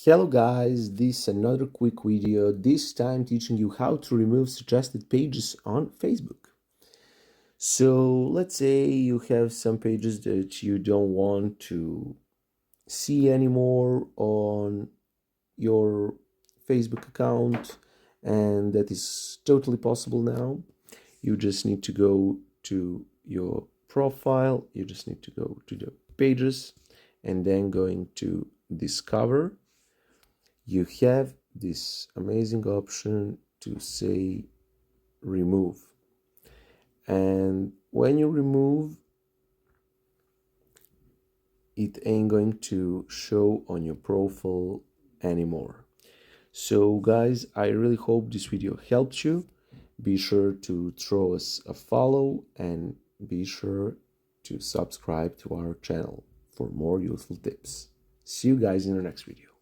Hello guys, this is another quick video, this time teaching you how to remove suggested pages on Facebook. So let's say you have some pages that you don't want to see anymore on your Facebook account, and that is totally possible now. You just need to go to your profile, you just need to go to the pages and then going to discover. You have this amazing option to say remove, and when you remove, it ain't going to show on your profile anymore. So guys, I really hope this video helped you. Be sure to throw us a follow and be sure to subscribe to our channel for more useful tips. See you guys in the next video.